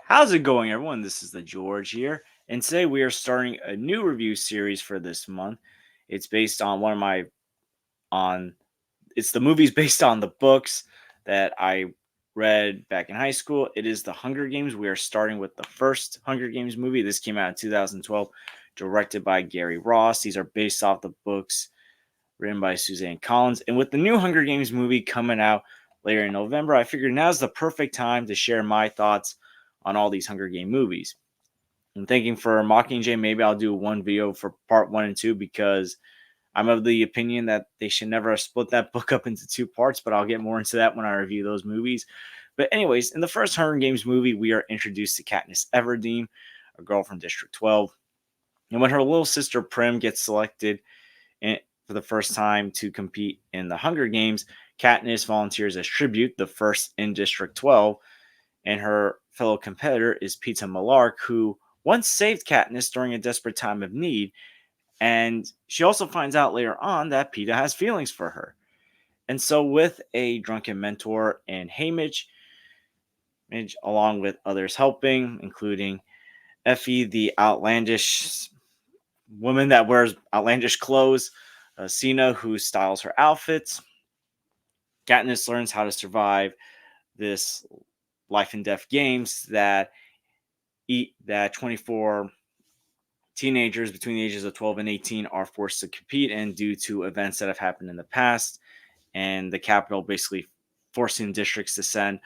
How's it going, everyone? This is the George here, and today we are starting a new review series for this month. It's based on one of my on it's the movies based on the books that I read back in high school. It is the Hunger Games. We are starting with the first Hunger Games movie. This came out in 2012, directed by Gary Ross. These are based off the books written by Suzanne Collins. And with the new Hunger Games movie coming out later in November, I figured now's the perfect time to share my thoughts on all these Hunger Game movies. I'm thinking for Mockingjay, maybe I'll do one video for part one and two because I'm of the opinion that they should never have split that book up into two parts, but I'll get more into that when I review those movies. But, anyways, in the first Hunger Games movie, we are introduced to Katniss Everdeen, a girl from District 12. And when her little sister Prim gets selected for the first time to compete in the Hunger Games, Katniss volunteers as tribute, the first in District 12, and her fellow competitor is Peeta Mellark, who once saved Katniss during a desperate time of need, and she also finds out later on that Peeta has feelings for her. And so, with a drunken mentor and Haymitch, along with others helping, including Effie, the outlandish woman that wears outlandish clothes, Cena, who styles her outfits, Katniss learns how to survive this life and death games that 24 teenagers between the ages of 12 and 18 are forced to compete in due to events that have happened in the past, and the capital basically forcing districts to send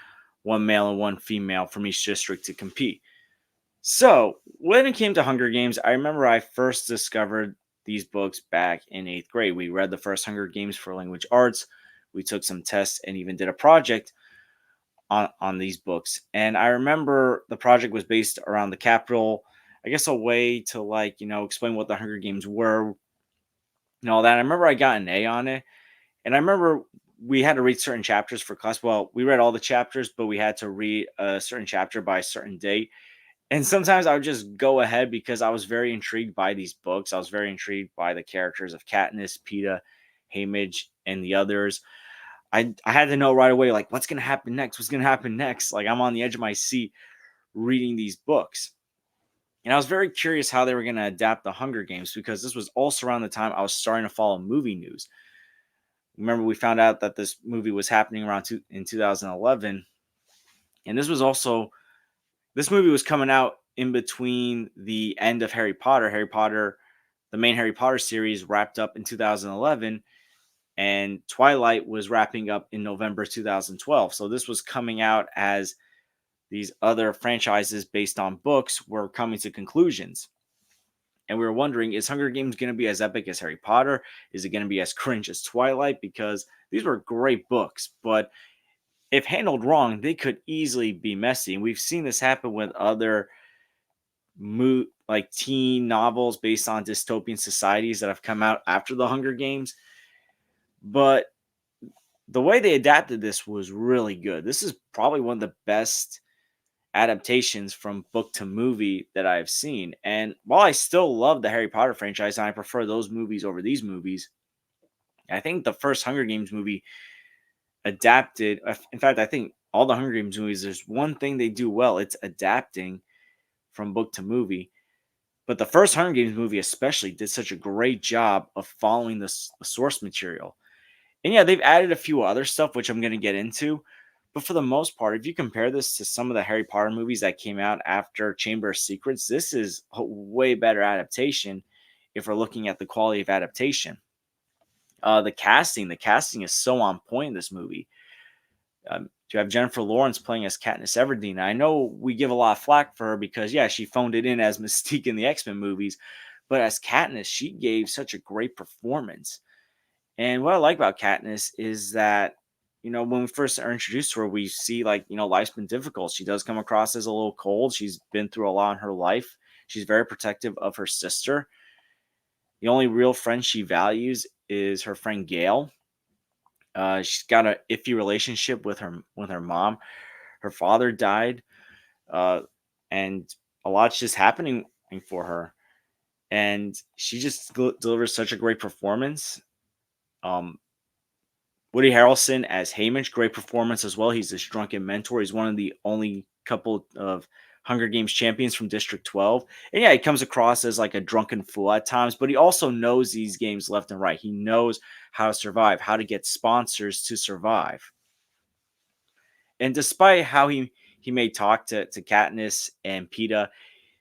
one male and one female from each district to compete. So when it came to Hunger Games, I remember I first discovered these books back in 8th grade. We read the first Hunger Games for language arts. We took some tests and even did a project on these books. And I remember the project was based around the capital. I guess a way to explain what the Hunger Games were and all that. I remember I got an A on it. And I remember we had to read certain chapters for class. Well, we read all the chapters, but we had to read a certain chapter by a certain date. And sometimes I would just go ahead because I was very intrigued by these books. I was very intrigued by the characters of Katniss, Peeta, Haymitch, and the others. I had to know right away, like, what's going to happen next? What's going to happen next? Like, I'm on the edge of my seat reading these books. And I was very curious how they were going to adapt the Hunger Games because this was also around the time I was starting to follow movie news. Remember, we found out that this movie was happening in 2011. And this movie was coming out in between the end of Harry Potter. The main Harry Potter series wrapped up in 2011, and Twilight was wrapping up in November 2012. So this was coming out as these other franchises based on books were coming to conclusions. And we were wondering, is Hunger Games going to be as epic as Harry Potter? Is it going to be as cringe as Twilight? Because these were great books, but if handled wrong, they could easily be messy. And we've seen this happen with other teen novels based on dystopian societies that have come out after the Hunger Games. But the way they adapted this was really good. This is probably one of the best adaptations from book to movie that I've seen. And while I still love the Harry Potter franchise and I prefer those movies over these movies, I think the first Hunger Games movie adapted. In fact, I think all the Hunger Games movies, there's one thing they do well. It's adapting from book to movie. But the first Hunger Games movie especially did such a great job of following the source material. And yeah, they've added a few other stuff, which I'm going to get into. But for the most part, if you compare this to some of the Harry Potter movies that came out after Chamber of Secrets, this is a way better adaptation if we're looking at the quality of adaptation. The casting is so on point in this movie. You have Jennifer Lawrence playing as Katniss Everdeen. I know we give a lot of flack for her because, yeah, she phoned it in as Mystique in the X-Men movies. But as Katniss, she gave such a great performance. And what I like about Katniss is that, when we first are introduced to her, we see, life's been difficult. She does come across as a little cold. She's been through a lot in her life. She's very protective of her sister. The only real friend she values is her friend Gail. She's got an iffy relationship with her mom. Her father died, and a lot's just happening for her. And she just delivers such a great performance. Woody Harrelson as Haymitch, great performance as well. He's this drunken mentor. He's one of the only couple of Hunger Games champions from District 12. And yeah, he comes across as like a drunken fool at times, but he also knows these games left and right. He knows how to survive, how to get sponsors to survive. And despite how he may talk to Katniss and Peeta,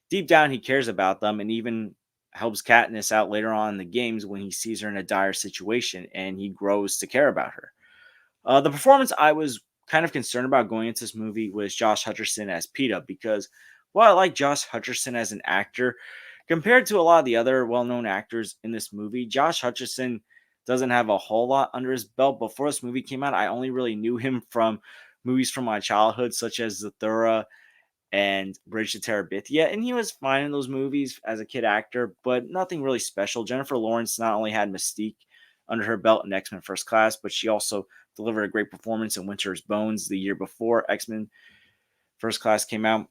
deep down he cares about them and even helps Katniss out later on in the games when he sees her in a dire situation and he grows to care about her. The performance I was kind of concerned about going into this movie was Josh Hutcherson as Peeta because while I like Josh Hutcherson as an actor, compared to a lot of the other well-known actors in this movie, Josh Hutcherson doesn't have a whole lot under his belt. Before this movie came out, I only really knew him from movies from my childhood, such as Zathura and Bridge to Terabithia, and he was fine in those movies as a kid actor, but nothing really special. Jennifer Lawrence not only had Mystique under her belt in X-Men First Class, but she also delivered a great performance in Winter's Bones the year before X-Men First Class came out.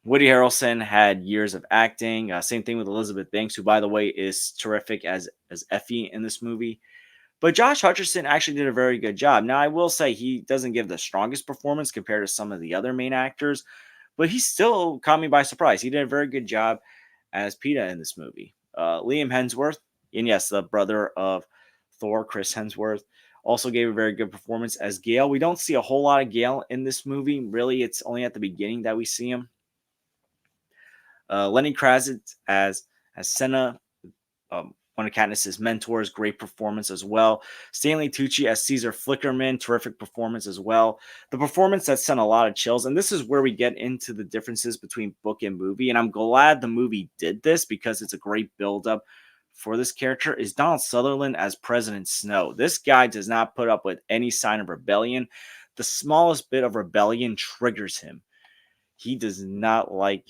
Woody Harrelson had years of acting. Same thing with Elizabeth Banks, who, by the way, is terrific as Effie in this movie. But Josh Hutcherson actually did a very good job. Now, I will say he doesn't give the strongest performance compared to some of the other main actors, but he still caught me by surprise. He did a very good job as Peeta in this movie. Liam Hemsworth, and yes, the brother of Thor, Chris Hemsworth, also gave a very good performance as Gail. We don't see a whole lot of Gail in this movie. Really, it's only at the beginning that we see him. Lenny Kravitz as Senna, one of Katniss's mentors, great performance as well. Stanley Tucci as Caesar Flickerman, terrific performance as well. The performance that sent a lot of chills, and this is where we get into the differences between book and movie, and I'm glad the movie did this because it's a great build-up for this character, is Donald Sutherland as President Snow. This guy does not put up with any sign of rebellion. The smallest bit of rebellion triggers him. He does not like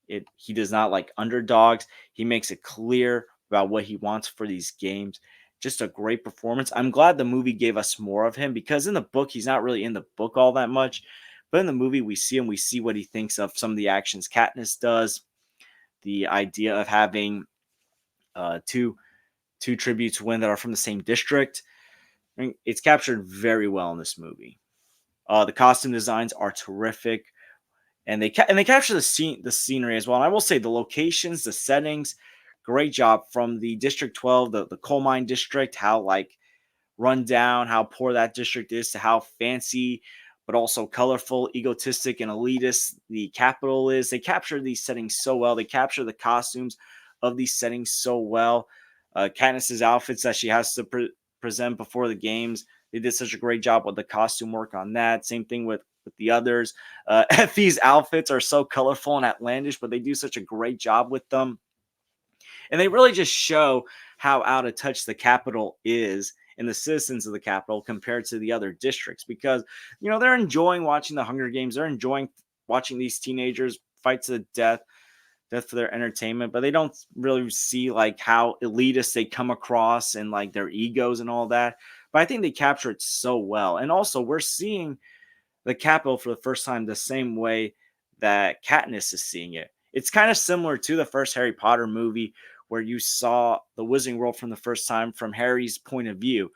it. He does not like underdogs. He makes it clear about what he wants for these games. Just a great performance. I'm glad the movie gave us more of him because in the book, he's not really in the book all that much. But in the movie, we see him. We see what he thinks of some of the actions Katniss does. The idea of having two tributes win that are from the same district. I mean, it's captured very well in this movie. The costume designs are terrific, and they capture the scenery as well. And I will say the locations, the settings, great job from the District 12, the coal mine district, how like run down, how poor that district is, to how fancy but also colorful, egotistic, and elitist the capital is. They capture these settings so well. They capture the costumes of these settings so well. Katniss's outfits that she has to present before the games, they did such a great job with the costume work on that. Same thing with the others. Effie's outfits are so colorful and outlandish, but they do such a great job with them. And they really just show how out of touch the capital is and the citizens of the capital compared to the other districts because, they're enjoying watching the Hunger Games. They're enjoying watching these teenagers fight to the death for their entertainment, but they don't really see like how elitist they come across and like their egos and all that. But I think they capture it so well. And also, we're seeing the capital for the first time the same way that Katniss is seeing it. It's kind of similar to the first Harry Potter movie where you saw the Wizarding World from the first time from Harry's point of view,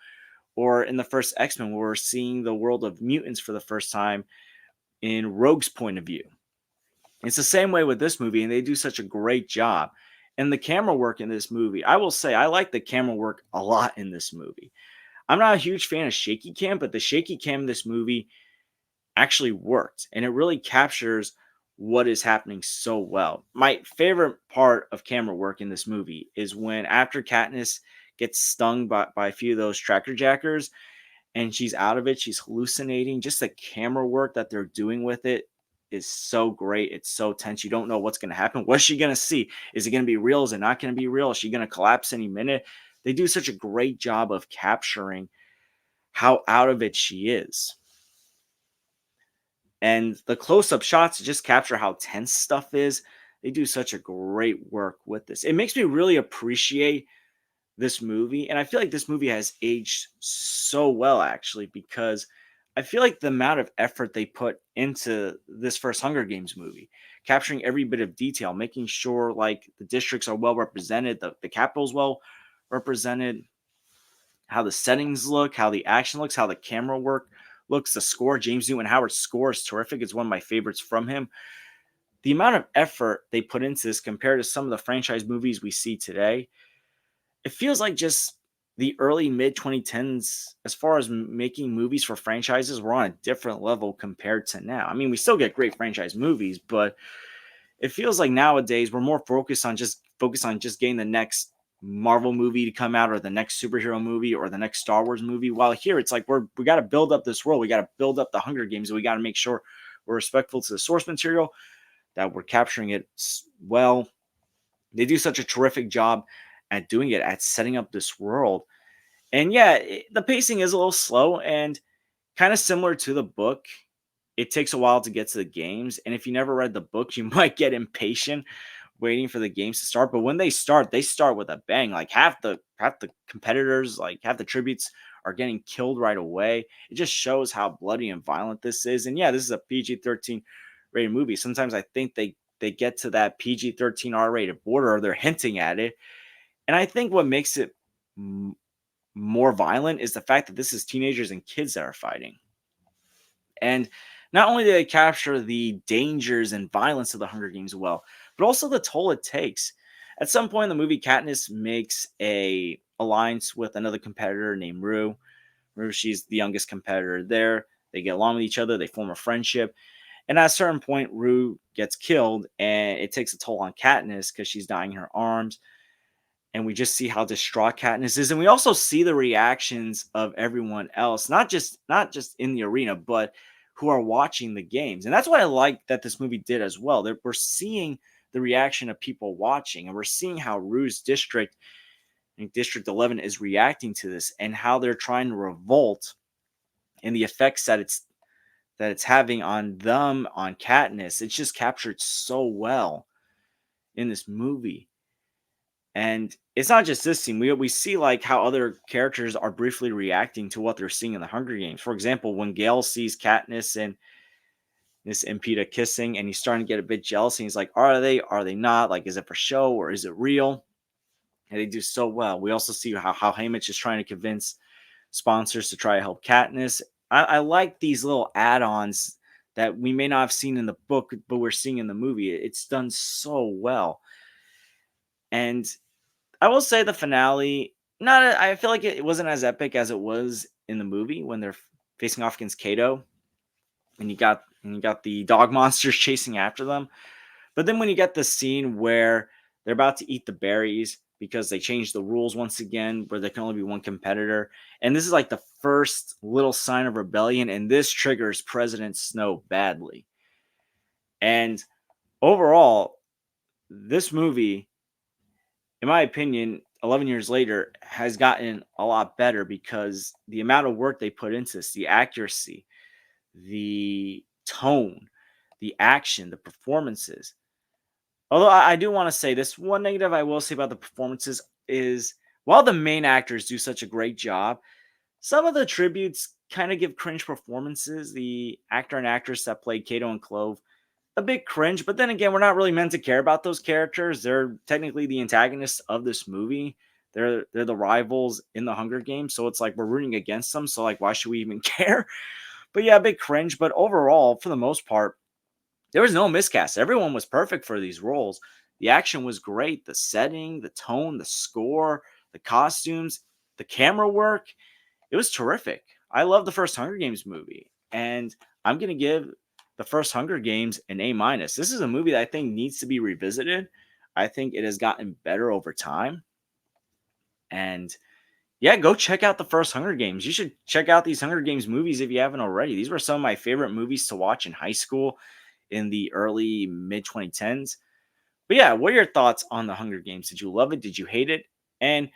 or in the first X-Men where we're seeing the world of mutants for the first time in Rogue's point of view. It's the same way with this movie, and they do such a great job. And the camera work in this movie, I will say, I like the camera work a lot in this movie. I'm not a huge fan of shaky cam, but the shaky cam in this movie actually worked, and it really captures what is happening so well. My favorite part of camera work in this movie is when after Katniss gets stung by a few of those tracker jackers and she's out of it, she's hallucinating. Just the camera work that they're doing with it is so great. It's so tense. You don't know what's going to happen. What's she going to see? Is it going to be real? Is it not going to be real? Is she going to collapse any minute? They do such a great job of capturing how out of it she is. And the close-up shots just capture how tense stuff is. They do such a great work with this. It makes me really appreciate this movie. And I feel like this movie has aged so well, actually, because I feel like the amount of effort they put into this first Hunger Games movie, capturing every bit of detail, making sure like the districts are well represented, the capital's well represented, how the settings look, how the action looks, how the camera work looks, the score. James Newton Howard's score is terrific. It's one of my favorites from him. the amount of effort they put into this compared to some of the franchise movies we see today, it feels like just the early mid 2010s as far as making movies for franchises were on a different level compared to now. I mean, we still get great franchise movies, but it feels like nowadays we're more focused on just getting the next Marvel movie to come out or the next superhero movie or the next Star Wars movie. While here it's like we got to build up this world. We got to build up the Hunger Games. We got to make sure we're respectful to the source material, that we're capturing it well. They do such a terrific job at doing it, at setting up this world. And yeah, the pacing is a little slow and kind of similar to the book. It takes a while to get to the games, and if you never read the book, you might get impatient waiting for the games to start. But when they start with a bang. Like half the competitors, like half the tributes are getting killed right away. It just shows how bloody and violent this is. And yeah, this is a PG-13 rated movie. Sometimes I think they get to that PG-13 R-rated border, or they're hinting at it. And I think what makes it more violent is the fact that this is teenagers and kids that are fighting. And not only do they capture the dangers and violence of the Hunger Games well, but also the toll it takes. At some point in the movie, Katniss makes a alliance with another competitor named Rue. Rue, she's the youngest competitor there. They get along with each other. They form a friendship. And at a certain point, Rue gets killed, and it takes a toll on Katniss because she's dying in her arms. And we just see how distraught Katniss is, and we also see the reactions of everyone else, not just in the arena, but who are watching the games. And that's what I like that this movie did as well. That we're seeing the reaction of people watching, and we're seeing how Rue's district, I think District 11, is reacting to this, and how they're trying to revolt, and the effects that it's having on them, on Katniss. It's just captured so well in this movie. And it's not just this scene. We see like how other characters are briefly reacting to what they're seeing in the Hunger Games. For example, when Gail sees Katniss and Miss Impeta kissing, and he's starting to get a bit jealous, and he's like, "Are they? Are they not? Like, is it for show or is it real?" And they do so well. We also see how Haymitch is trying to convince sponsors to try to help Katniss. I like these little add-ons that we may not have seen in the book, but we're seeing in the movie. It's done so well. And I will say the finale, I feel like it wasn't as epic as it was in the movie when they're facing off against Kato, and you got the dog monsters chasing after them. But then when you get the scene where they're about to eat the berries because they changed the rules once again, where there can only be one competitor, and this is like the first little sign of rebellion, and this triggers President Snow badly. And overall, this movie, in my opinion, 11 years later, has gotten a lot better because the amount of work they put into this, the accuracy, the tone, the action, the performances. Although I do want to say this, one negative I will say about the performances is while the main actors do such a great job, some of the tributes kind of give cringe performances. The actor and actress that played Kato and Clove, a bit cringe, but then again, we're not really meant to care about those characters. They're technically the antagonists of this movie. They're the rivals in the Hunger Games, so it's like we're rooting against them. So like, why should we even care? But yeah, a bit cringe. But overall, for the most part, there was no miscast. Everyone was perfect for these roles. The action was great. The setting, the tone, the score, the costumes, the camera work. It was terrific. I love the first Hunger Games movie, and I'm gonna give the first Hunger Games an A minus. This is a movie that I think needs to be revisited. I think it has gotten better over time, and yeah, go check out the first Hunger Games. You should check out these Hunger Games movies if you haven't already. These were some of my favorite movies to watch in high school in the early mid 2010s. But yeah, what are your thoughts on the Hunger Games? Did you love it? Did you hate it? And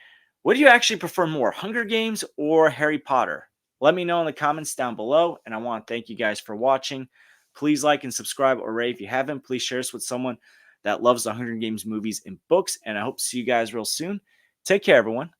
what do you actually prefer more, Hunger Games or Harry Potter? Let me know in the comments down below. And I want to thank you guys for watching. Please like and subscribe or rate if you haven't. Please share this with someone that loves the Hunger Games movies and books. And I hope to see you guys real soon. Take care, everyone.